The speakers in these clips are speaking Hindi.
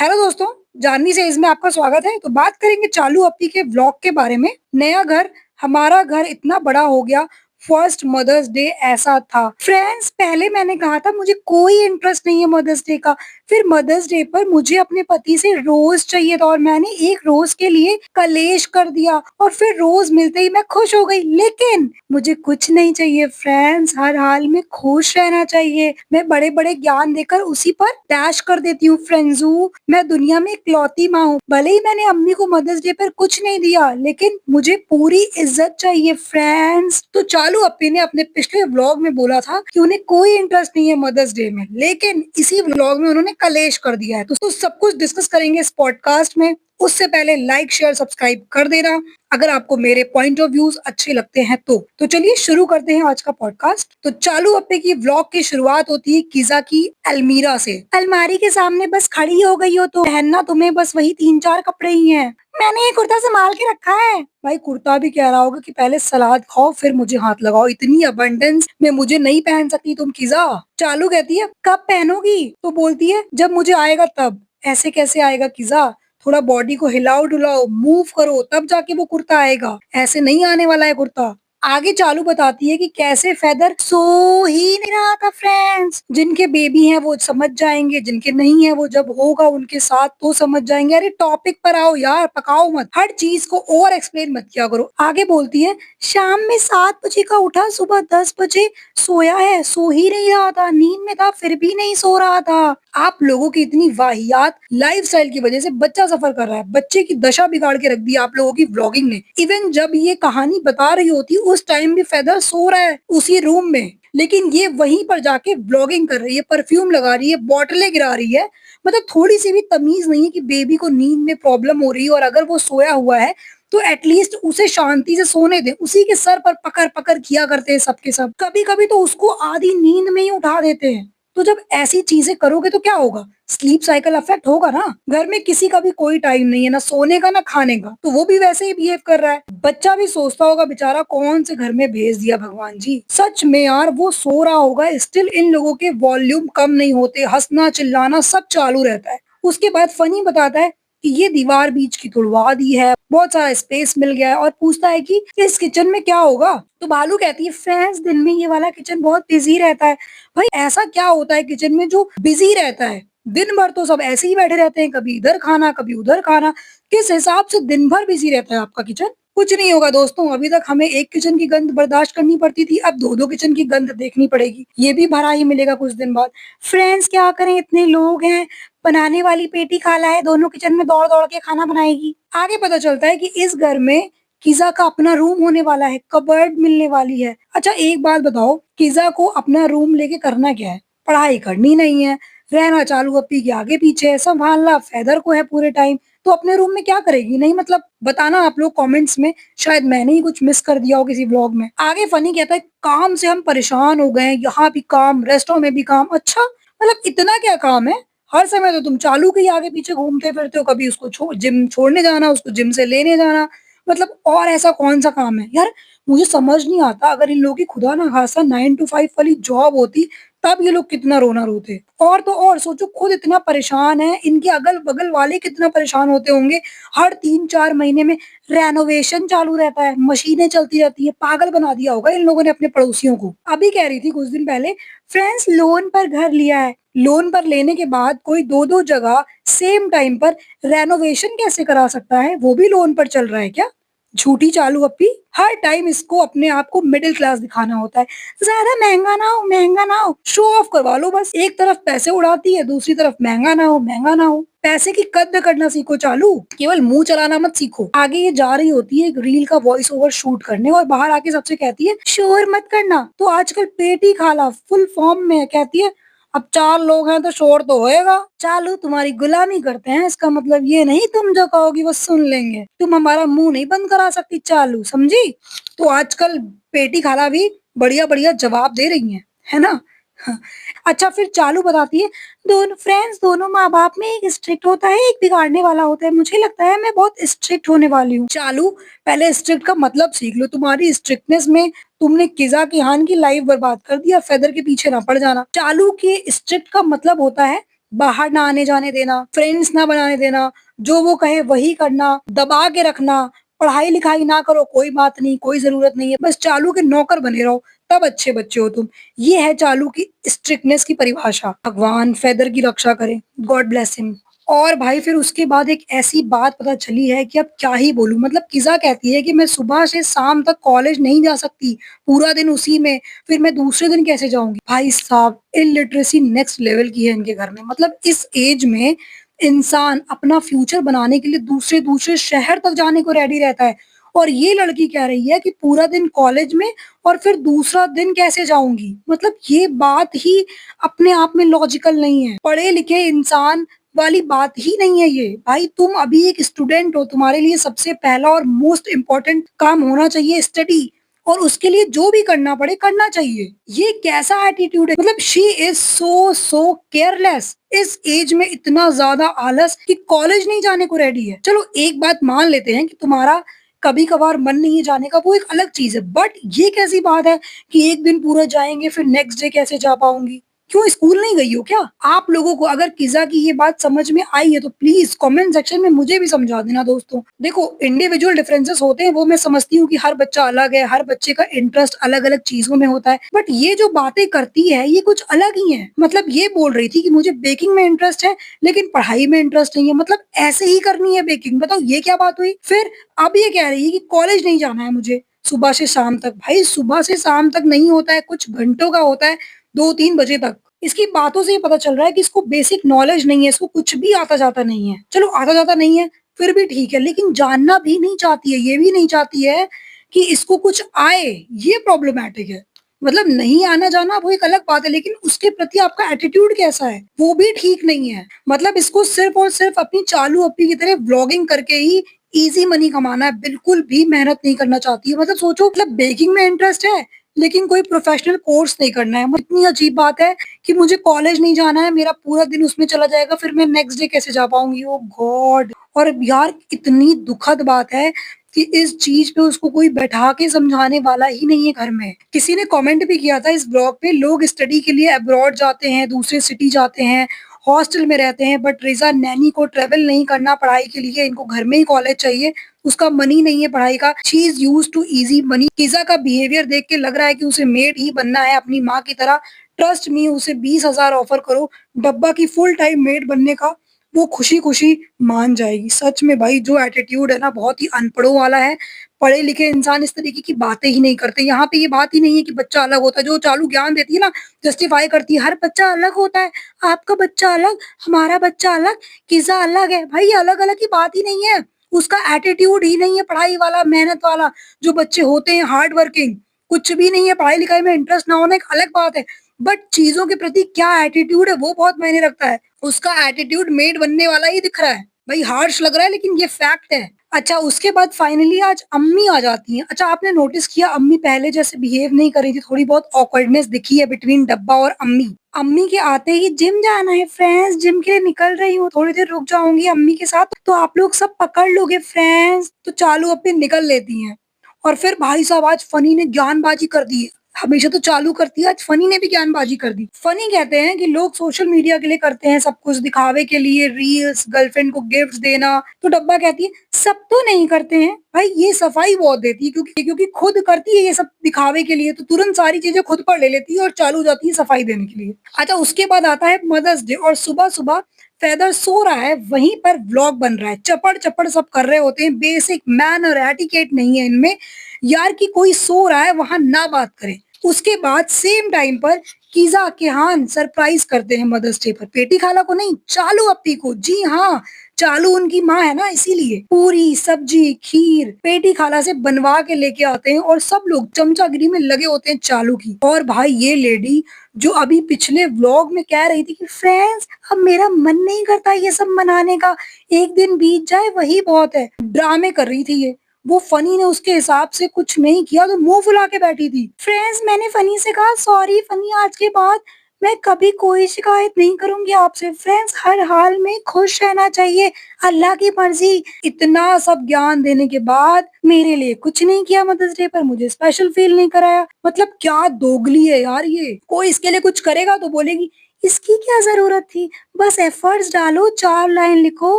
हेलो दोस्तों, जानवी से इसमें आपका स्वागत है। तो बात करेंगे चालू अप्पी के व्लॉग के बारे में। नया घर, हमारा घर इतना बड़ा हो गया। फर्स्ट मदर्स डे ऐसा था। फ्रेंड्स, पहले मैंने कहा था मुझे कोई इंटरेस्ट नहीं है मदर्स डे का। फिर मदर्स डे पर मुझे अपने पति से रोज चाहिए था और मैंने एक रोज के लिए कलेश कर दिया और फिर रोज मिलते ही मैं खुश हो गई। लेकिन मुझे कुछ नहीं चाहिए फ्रेंड्स, हर हाल में खुश रहना चाहिए। मैं बड़े-बड़े ज्ञान देकर उसी पर डैश कर देती हूँ फ्रेंड्सू। मैं दुनिया में इकलौती माँ हूँ। भले ही मैंने अम्मी को मदर्स डे पर कुछ नहीं दिया, लेकिन मुझे पूरी इज्जत चाहिए फ्रेंड्स। तो चालू अप्पी ने अपने पिछले व्लॉग में बोला था कि उन्हें कोई इंटरेस्ट नहीं है मदर्स डे में, लेकिन इसी व्लॉग में उन्होंने कलेश कर दिया है। तो सब कुछ डिस्कस करेंगे इस पॉडकास्ट में। उससे पहले लाइक शेयर सब्सक्राइब कर देना अगर आपको मेरे पॉइंट ऑफ व्यूज अच्छे लगते हैं तो चलिए शुरू करते हैं आज का पॉडकास्ट। तो चालू अप्पे की व्लॉग की शुरुआत होती है किज़ा की अलमीरा से। अलमारी के सामने बस खड़ी हो गई हो तो पहनना तुम्हें बस वही 3-4 कपड़े ही हैं। मैंने ये कुर्ता संभाल के रखा है। भाई कुर्ता भी कह रहा होगा कि पहले सलाद खाओ फिर मुझे हाथ लगाओ। इतनी अबंडेंस में मुझे नहीं पहन सकती तुम किज़ा। चालू कहती है कब पहनोगी? तो बोलती है जब मुझे आएगा तब। ऐसे कैसे आएगा किज़ा? थोड़ा बॉडी को हिलाओ डुलाओ, मूव करो, तब जाके वो कुर्ता आएगा। ऐसे नहीं आने वाला है कुर्ता। आगे चालू बताती है कि कैसे फेदर सो ही नहीं रहा था फ्रेंड्स। जिनके बेबी हैं वो समझ जाएंगे, जिनके नहीं है वो जब होगा उनके साथ तो समझ जाएंगे। अरे टॉपिक पर आओ यार, पकाओ मत, हर चीज को ओवर एक्सप्लेन मत किया करो। आगे बोलती है शाम में 7 बजे का उठा, सुबह 10 बजे सोया है, सो ही नहीं रहा था, नींद में था फिर भी नहीं सो रहा था। आप लोगों की इतनी वाहियात लाइफस्टाइल की वजह से बच्चा सफर कर रहा है। बच्चे की दशा बिगाड़ के रख दी आप लोगों की व्लॉगिंग ने। इवन जब ये कहानी बता रही होती उस टाइम भी फेदर सो रहा है उसी रूम में, लेकिन ये वहीं पर जाके व्लॉगिंग कर रही है, परफ्यूम लगा रही है, बोतलें गिरा रही है। मतलब थोड़ी सी भी तमीज नहीं है कि बेबी को नींद में प्रॉब्लम हो रही है और अगर वो सोया हुआ है तो एटलीस्ट उसे शांति से सोने दें। उसी के सर पर पकड़ पकड़ किया करते हैं सबके सब। कभी कभी तो उसको आधी नींद में ही उठा देते हैं। तो जब ऐसी चीजें करोगे तो क्या होगा? स्लीप साइकिल अफेक्ट होगा ना। घर में किसी का भी कोई टाइम नहीं है, ना सोने का ना खाने का, तो वो भी वैसे ही बिहेव कर रहा है। बच्चा भी सोचता होगा बेचारा कौन से घर में भेज दिया भगवान जी। सच में यार वो सो रहा होगा, स्टिल इन लोगों के वॉल्यूम कम नहीं होते, हंसना चिल्लाना सब चालू रहता है। उसके बाद फनी बताता है कि ये दीवार बीच की तुड़वा दी है, बहुत सारा स्पेस मिल गया है और पूछता है कि इस किचन में क्या होगा। तो भालू कहती है फ्रेंड्स दिन में ये वाला किचन बहुत बिजी रहता है। भाई ऐसा क्या होता है किचन में जो बिजी रहता है? दिन भर तो सब ऐसे ही बैठे रहते हैं, कभी इधर खाना कभी उधर खाना। किस हिसाब से दिन भर बिजी रहता है आपका किचन? कुछ नहीं होगा दोस्तों, अभी तक हमें एक किचन की गंध बर्दाश्त करनी पड़ती थी, अब 2-2 किचन की गंध देखनी पड़ेगी। ये भी भरा ही मिलेगा कुछ दिन बाद। फ्रेंड्स क्या करें, इतने लोग हैं, बनाने वाली पेटी खाला है, दोनों किचन में दौड़-दौड़ के खाना बनाएगी। आगे पता चलता है कि इस घर में किज़ा का अपना रूम होने वाला है, कबर्ड मिलने वाली है। अच्छा एक बात बताओ, किज़ा को अपना रूम लेके करना क्या है? पढ़ाई करनी नहीं है, रहना चालू अप्पी के आगे पीछे, संभालना फेदर को है पूरे टाइम। तो अपने रूम में क्या करेगी? नहीं मतलब बताना आप लोग कमेंट्स में, शायद मैंने ही कुछ मिस कर दिया हो किसी व्लॉग में। आगे फनी कहता है काम से हम परेशान हो गए हैं, यहाँ भी काम, रेस्टोरेंट में भी काम। अच्छा मतलब इतना क्या काम है? हर समय तो तुम चालू के ही आगे पीछे घूमते फिरते हो, कभी उसको जिम छोड़ने जाना, उसको जिम से लेने जाना। मतलब और ऐसा कौन सा काम है यार? मुझे समझ नहीं आता, अगर इन लोगों की खुदा ना खासा 9 to 5 वाली जॉब होती तब ये लोग कितना रोना रोते। और तो और सोचो, खुद इतना परेशान है, इनके अगल-बगल वाले कितना परेशान होते होंगे। हर 3-4 महीने में रेनोवेशन चालू रहता है, मशीनें चलती रहती है, पागल बना दिया होगा इन लोगों ने अपने पड़ोसियों को। अभी कह रही थी कुछ दिन पहले, फ्रेंड्स लोन पर घर लिया है। लोन पर लेने के बाद कोई 2-2 जगह सेम टाइम पर रेनोवेशन कैसे करा सकता है? वो भी लोन पर चल रहा है क्या? झूठी चालू अप्पी। हर टाइम इसको अपने आप को मिडिल क्लास दिखाना होता है। ज्यादा महंगा ना हो, महंगा ना हो, शो ऑफ करवा लो बस। एक तरफ पैसे उड़ाती है, दूसरी तरफ महंगा ना हो, महंगा ना हो। पैसे की कद्र करना सीखो चालू, केवल मुंह चलाना मत सीखो। आगे ये जा रही होती है एक रील का वॉइस ओवर शूट करने और बाहर आके सबसे कहती है शोर मत करना। तो आजकल पेटी खाला फुल फॉर्म में है, कहती है अब 4 लोग हैं तो शोर तो होएगा। चालू तुम्हारी गुलामी करते हैं, इसका मतलब ये नहीं तुम जो कहोगी वो सुन लेंगे। तुम हमारा मुंह नहीं बंद करा सकती चालू, समझी? तो आजकल पेटी खाला भी बढ़िया-बढ़िया जवाब दे रही है ना? हाँ। अच्छा फिर चालू बताती है दोनों फ्रेंड्स, दोनों माँ-बाप में एक स्ट्रिक्ट होता है, एक बिगाड़ने वाला होता है। मुझे लगता है मैं बहुत स्ट्रिक्ट होने वाली हूँ। चालू पहले स्ट्रिक्ट का मतलब सीख लो। तुम्हारी स्ट्रिक्टनेस में तुमने किज़ा किहान की लाइफ बर्बाद कर दी। अब फेदर के पीछे ना पड़ जाना। चालू के स्ट्रिक्ट का मतलब होता है बाहर ना आने जाने देना, फ्रेंड्स ना बनाने देना, जो वो कहे वही करना, दबा के रखना, पढ़ाई-लिखाई ना करो कोई बात नहीं, कोई ज़रूरत नहीं है, बस चालू के नौकर बने रहो, तब अच्छे बच्चे हो तुम। ये है चालू की स्ट्रिक्टनेस की परिभाषा। भगवान फेदर की रक्षा करे, गॉड ब्लेस हिम। और भाई फिर उसके बाद एक ऐसी बात पता चली है कि अब क्या ही बोलूँ, मतलब किज़ा कहती है कि मैं सुबह से शाम तक कॉलेज नहीं जा सकती, पूरा दिन उसी में, फिर मैं दूसरे दिन कैसे जाऊँगी? भाई साहब इलिटरेसी नेक्स्ट लेवल की है इनके घर में। मतलब इस एज में इंसान अपना फ्यूचर बनाने के लिए दूसरे-दूसरे शहर तक जाने को रेडी रहता है। और ये लड़की कह रही है कि पूरा दिन कॉलेज में और फिर दूसरा दिन कैसे जाऊँगी? मतलब ये बात ही अपने आप में लॉजिकल नहीं है। पढ़े-लिखे इंसान वाली बात ही नहीं है ये। भाई तुम अभी एक स्टूडेंट हो, तुम्हारे लिए सबसे पहला और मोस्ट इम्पोर्टेंट काम होना चाहिए स्टडी, और उसके लिए जो भी करना पड़े करना चाहिए। ये कैसा एटीट्यूड है? मतलब शी इज़ सो केयरलेस। इस एज में इतना ज़्यादा आलस कि कॉलेज नहीं जाने को रेडी है। चलो एक बात मान लेते हैं कि तुम्हारा कभी-कभार मन नहीं है जाने का, वो एक अलग चीज़ है। बट ये कैसी बात है कि एक दिन पूरा जाएँगे फिर नेक्स्ट डे कैसे जा पाऊँगी? क्यों स्कूल नहीं गई हो क्या? आप लोगों को अगर किज़ा की ये बात समझ में आई है तो प्लीज़ कमेंट सेक्शन में मुझे भी समझा देना दोस्तों। देखो इंडिविजुअल डिफरेंसेस होते हैं, वो मैं समझती हूँ कि हर बच्चा अलग है, हर बच्चे का इंटरेस्ट अलग-अलग चीज़ों में होता है। बट ये जो बातें करती है ये कुछ अलग ही है। मतलब ये बोल रही थी कि मुझे बेकिंग में इंटरेस्ट है लेकिन पढ़ाई में इंटरेस्ट नहीं है। मतलब ऐसे ही करनी है बेकिंग, बताओ ये क्या बात हुई? फिर अब ये कह रही है कि कॉलेज नहीं जाना है मुझे सुबह से शाम तक। भाई सुबह से शाम तक नहीं होता है, कुछ घंटों का होता है, 2-3 बजे तक। इसकी बातों से ये पता चल रहा है कि इसको बेसिक नॉलेज नहीं है, इसको कुछ भी आता-जाता नहीं है। चलो आता-जाता नहीं है, फिर भी ठीक है, लेकिन जानना भी नहीं चाहती है, ये भी नहीं चाहती है कि इसको कुछ आए, ये प्रॉब्लमैटिक है। मतलब नहीं आना-जाना वो एक अलग बात है, लेकिन उसके प्रति आपका एटीट्यूड कैसा है, वो भी ठीक नहीं है। मतलब इसको सिर्फ़ और सिर्फ़ अपनी चालू अप्पी की तरह व्लॉगिंग करके ही ईज़ी मनी कमाना है, बिल्कुल भी मेहनत नहीं करना चाहती है। मतलब सोचो, मतलब बेकिंग में इंटरेस्ट है, लेकिन कोई प्रोफ़ेशनल कोर्स नहीं करना है। इतनी अजीब बात है कि मुझे कॉलेज नहीं जाना है, मेरा पूरा दिन उसमें चला जाएगा, फिर मैं नेक्स्ट डे कैसे जा पाऊँगी? ओह गॉड! और यार इतनी दुखद बात है कि इस चीज़ पे उसको कोई बैठा के समझाने वाला ही नहीं है घर में। किसी ने कमेंट भी किया था इस ब्लॉग पे, लोग स्टडी के लिए अब्रॉड जाते हैं, दूसरे सिटी जाते हैं, हॉस्टल में रहते हैं, बट रिज़ा नैनी को ट्रैवल नहीं करना पढ़ाई के लिए, इनको घर में ही कॉलेज चाहिए, उसका मनी नहीं है पढ़ाई का। She is used to easy money. किज़ा का बिहेवियर देख के लग रहा है कि उसे मेड ही बनना है अपनी माँ की तरह। ट्रस्ट मी, उसे 20,000 ऑफर करो डब्बा की फुल टाइम मेड बनने का, वो खुशी-खुशी मान जाएगी। सच में भाई जो एटीट्यूड है ना बहुत ही अनपढ़ों वाला है। पढ़े-लिखे इंसान इस तरीके की बातें ही नहीं करते। यहाँ पे ये बात ही नहीं है कि बच्चा अलग होता है, जो चालू ज्ञान देती है ना, जस्टिफाई करती है, हर बच्चा अलग होता है, आपका बच्चा अलग, हमारा बच्चा अलग, किज़ा अलग है। भाई अलग-अलग की बात ही नहीं है। उसका एटीट्यूड ही नहीं है पढ़ाई वाला, मेहनत वाला। जो बच्चे होते हैं हार्ड वर्किंग, कुछ भी नहीं है, पढ़ाई-लिखाई में इंटरेस्ट ना होना एक अलग बात है। बट चीज़ों के प्रति क्या एटीट्यूड है वो बहुत मायने रखता है। उसका एटीट्यूड मेड बनने वाला ही दिख रहा है। भाई हार्श लग रहा है लेकिन ये फैक्ट है। अच्छा उसके बाद फाइनली आज अम्मी आ जाती हैं। अच्छा आपने नोटिस किया अम्मी पहले जैसे बिहेव नहीं कर रही थी, थोड़ी बहुत ऑकवर्डनेस दिखी है बिटवीन डब्बा और अम्मी। अम्मी के आते ही जिम जाना है फ्रेंड्स, जिम के लिए निकल रही हूँ, थोड़ी देर रुक जाऊँगी अम्मी के साथ, तो आप लोग सब पकड़ लोगे फ्रेंड्स। तो चालू अपने निकल लेती हैं। और फिर भाई साहब आज फनी ने ज्ञानबाजी कर दी है। हमेशा तो चालू करती है, आज फनी ने भी ज्ञानबाजी कर दी। फनी कहते हैं कि लोग सोशल मीडिया के लिए करते हैं सब कुछ, दिखावे के लिए, रील्स, गर्लफ्रेंड को गिफ्ट्स देना। तो डब्बा कहती है सब तो नहीं करते हैं। भाई ये सफाई बहुत देती है क्योंकि क्योंकि खुद करती है ये सब दिखावे के लिए, तो तुरंत सारी चीजें खुद पर ले लेती है और चालू हो जाती है सफाई देने के लिए। अच्छा उसके बाद आता है मदर्स डे और सुबह-सुबह फेदर सो रहा है, वहीं पर व्लॉग बन रहा है। चपड़-चपड़ सब कर रहे होते हैं, बेसिक मैनर एटिकेट नहीं है इनमें। यार कि कोई सो रहा है वहाँ ना बात करें। उसके बाद सेम टाइम पर कीज़ा केहान सरप्राइज़ करते हैं मदर्स डे पर। पेटी खाला को नहीं, चालू अप्पी को। जी हाँ, चालू उनकी माँ है ना इसीलिए। पूरी, सब्जी, खीर पेटी खाला से बनवा के लेके आते हैं और सब लोग चमचागिरी में लगे होते हैं चालू की। और भाई ये लेडी जो अभी पिछले व्लॉग में कह रही थी कि फ्रेंड्स अब मेरा मन नहीं करता ये सब मनाने का, एक दिन बीत जाए वही बहुत है। ड्रामे कर रही थी ये। वो फनी ने उसके हिसाब से कुछ नहीं किया तो मुंह फुला के बैठी थी। फ्रेंड्स मैंने फनी से कहा सॉरी फनी, आज के बाद मैं कभी कोई शिकायत नहीं करूंगी आपसे। फ्रेंड्स हर हाल में खुश रहना चाहिए, अल्लाह की मर्जी। इतना सब ज्ञान देने के बाद मेरे लिए कुछ नहीं किया मदर्स डे पर, मुझे स्पेशल फील नहीं कराया। मतलब क्या दोगली है यार ये। कोई इसके लिए कुछ करेगा तो बोलेगी इसकी क्या ज़रूरत थी? बस एफर्ट्स डालो, 4 लाइन लिखो,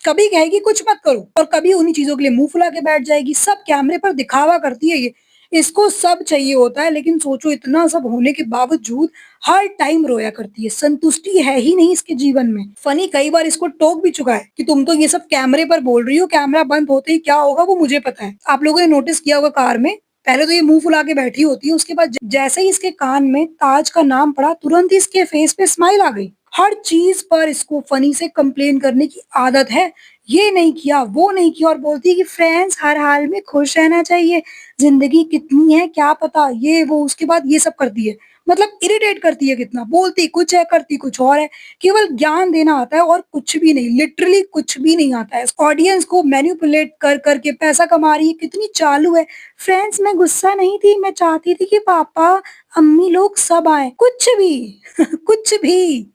कभी कहेगी कुछ मत करो और कभी उन्हीं चीज़ों के लिए मुँह फुला के बैठ जाएगी। सब कैमरे पर दिखावा करती है ये। इसको सब चाहिए होता है लेकिन सोचो इतना सब होने के बावजूद हर टाइम रोया करती है। संतुष्टि है ही नहीं इसके जीवन में। फनी कई बार इसको टोक भी चुका है कि तुम तो ये सब कैमरे पर बोल रही हो, कैमरा बंद होते ही क्या होगा वो मुझे पता है। आप लोगों ने नोटिस किया होगा कार में पहले तो ये मुँह फुला के बैठी होती है, उसके बाद जैसे ही इसके कान में ताज का नाम पड़ा, तुरंत ही इसके फेस पे स्माइल आ गई। हर चीज़ पर इसको फनी से कंप्लेन करने की आदत है। ये नहीं किया, वो नहीं किया और बोलती है कि फ्रेंड्स हर हाल में खुश रहना चाहिए। ज़िंदगी कितनी है क्या पता, ये वो उसके बाद ये सब करती है। मतलब इरिटेट करती है कितना, बोलती कुछ है, करती कुछ और है। केवल ज्ञान देना आता है और कुछ भी नहीं, लिटरली कुछ भी नहीं आता है। ऑडियंस को मैनिपुलेट कर के पैसा कमा रही है, कितनी चालू है। फ्रेंड्स मैं गुस्सा नहीं थी, मैं चाहती थी कि पापा, अम्मी लोग सब आएँ। कुछ भी कुछ भी।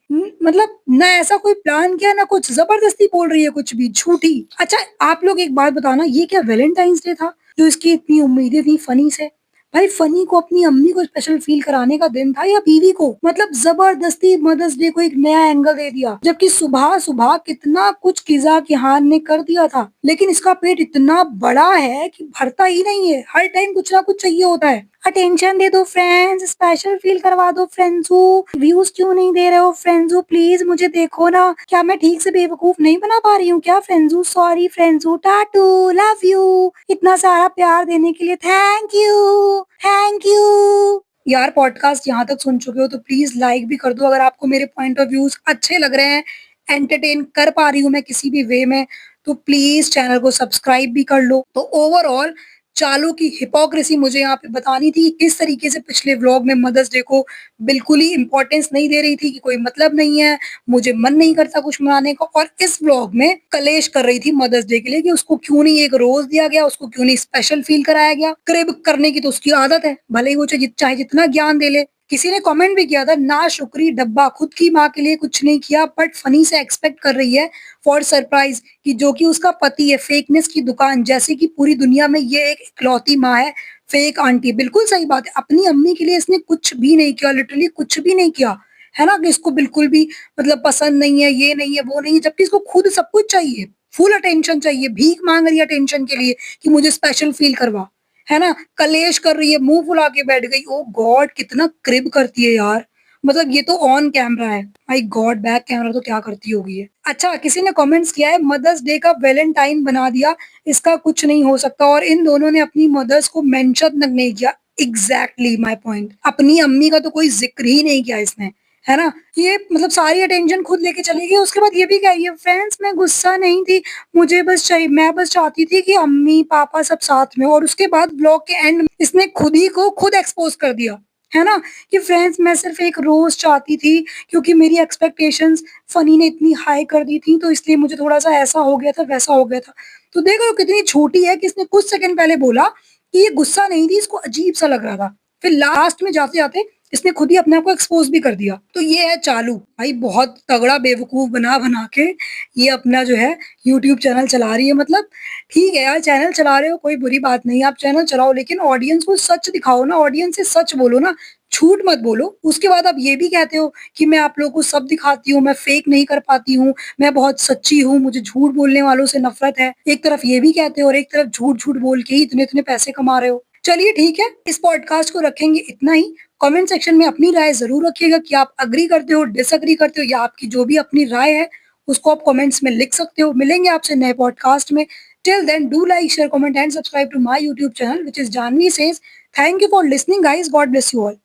मतलब ना ऐसा कोई प्लान किया ना कुछ, ज़बरदस्ती बोल रही है कुछ भी, झूठी। अच्छा आप लोग एक बात बताओ ना, ये क्या वैलेंटाइन्स डे था, जो इसकी इतनी उम्मीदें थी फनी से? भाई फनी को अपनी अम्मी को स्पेशल फील कराने का दिन था या बीवी को? मतलब जबरदस्ती मदर्स डे को एक नया एंगल दे दिया, जबकि सुबह-सुबह कितना कुछ किज़ा किहान ने कर दिया था। लेकिन इसका पेट इतना बड़ा है कि भरता ही नहीं है, हर टाइम कुछ ना कुछ चाहिए होता है। अटेंशन दे दो फ्रेंड्स, स्पेशल फील करवा दो फ्रेंड्सू, व्यूज़ क्यों नहीं दे रहे हो फ्रेंड्सू, प्लीज़ मुझे देखो ना, क्या मैं ठीक से बेवकूफ नहीं बना पा रही हूँ क्या फ्रेंड्सू? सॉरी फ्रेंड्सू, टाटू, लव यू। इतना सारा प्यार देने के लिए थैंक यू, थैंक यू। यार पॉडकास्ट यहाँ तक सुन चुके हो तो प्लीज़ लाइक भी कर दो अगर आपको मेरे पॉइंट ऑफ व्यूज़ अच्छे लग रहे हैं, एंटरटेन कर पा रही हूँ मैं किसी भी वे में, तो प्लीज़ चैनल को सब्सक्राइब भी कर लो। तो ओवरऑल चालू की हिपोक्रेसी मुझे यहाँ पे बतानी थी कि किस तरीके से पिछले व्लॉग में मदर्स डे को बिल्कुल ही इम्पोर्टेंस नहीं दे रही थी कि कोई मतलब नहीं है, मुझे मन नहीं करता कुछ मनाने का, और इस व्लॉग में कलेश कर रही थी मदर्स डे के लिए कि उसको क्यों नहीं एक रोज दिया गया, उसको क्यों नहीं स्पेशल फील कराया गया। क्रिब करने की तो उसकी आदत है, भले ही वो चाहे जितना ज्ञान दे ले। किसी ने कमेंट भी किया था, ना शुक्री डब्बा, खुद की माँ के लिए कुछ नहीं किया बट फनी से एक्सपेक्ट कर रही है फॉर सरप्राइज कि जो कि उसका पति है, फेकनेस की दुकान, जैसे कि पूरी दुनिया में ये एक इकलौती माँ है, फेक आंटी। बिल्कुल सही बात है, अपनी अम्मी के लिए इसने कुछ भी नहीं किया, लिटरली कुछ भी नहीं किया, है ना? कि इसको बिल्कुल भी मतलब पसंद नहीं है, ये नहीं है, वो नहीं है, जबकि इसको खुद सब कुछ चाहिए, फुल अटेंशन चाहिए, भीख मांग रही है अटेंशन के लिए कि मुझे स्पेशल फील करवा, है ना? कलेश कर रही है, मुँह फुला के बैठ गई। ओह गॉड! कितना क्रिब करती है यार। मतलब ये तो ऑन कैमरा है। My God! बैक कैमरा तो क्या करती होगी ये। अच्छा किसी ने कमेंट्स किया है, मदर्स डे का वैलेंटाइन बना दिया, इसका कुछ नहीं हो सकता, और इन दोनों ने अपनी मदर्स को मेंशन तक नहीं किया। Exactly my point. अपनी अम्मी का तो कोई ज़िक्र ही नहीं किया इसने, है ना? ये मतलब सारी अटेंशन खुद लेके चली गई, उसके बाद ये भी कह रही है, फ्रेंड्स मैं गुस्सा नहीं थी, मैं बस चाहती थी कि अम्मी-पापा सब साथ में, और उसके बाद ब्लॉग के एंड में इसने खुद ही को खुद एक्सपोज़ कर दिया, है ना? कि फ्रेंड्स मैं सिर्फ़ एक रोज़ चाहती थी क्योंकि मेरी एक्सपेक्टेशंस फनी ने इतनी हाई कर दी थी, तो इसलिए मुझे थोड़ा-सा ऐसा हो गया था, वैसा हो गया था। तो देख रहे हो कितनी छोटी है कि इसने कुछ सेकंड पहले बोला कि ये गुस्सा नहीं थी, इसको अजीब-सा लग रहा था। फिर लास्ट में जाते-जाते इसने खुद ही अपने आप को एक्सपोज़ भी कर दिया। तो ये है चालू, भाई बहुत तगड़ा बेवकूफ़ बना-बना के ये अपना जो है यूट्यूब चैनल चला रही है। मतलब ठीक है यार, चैनल चला रहे हो कोई बुरी बात नहीं है, आप चैनल चलाओ लेकिन ऑडियंस को सच दिखाओ ना, ऑडियंस से सच बोलो ना, झूठ मत बोलो। उसके बाद आप ये भी कहते हो कि मैं आप लोगों को सब दिखाती हूँ, मैं फेक नहीं कर पाती हूँ, मैं बहुत सच्ची हूँ, मुझे झूठ बोलने वालों से नफ़रत है। एक तरफ ये भी कहते हो और एक तरफ झूठ-झूठ बोल के ही इतने-इतने पैसे कमा रहे हो। चलिए ठीक है, इस पॉडकास्ट को रखेंगे इतना ही। कमेंट सेक्शन में अपनी राय ज़रूर रखिएगा कि आप एग्री करते हो, डिसएग्री करते हो, या आपकी जो भी अपनी राय है उसको आप कमेंट्स में लिख सकते हो। मिलेंगे आपसे नए पॉडकास्ट में। Till then, do like, share, comment and subscribe to my YouTube channel which is Janvi Says. Thank you for listening guys. God bless you all.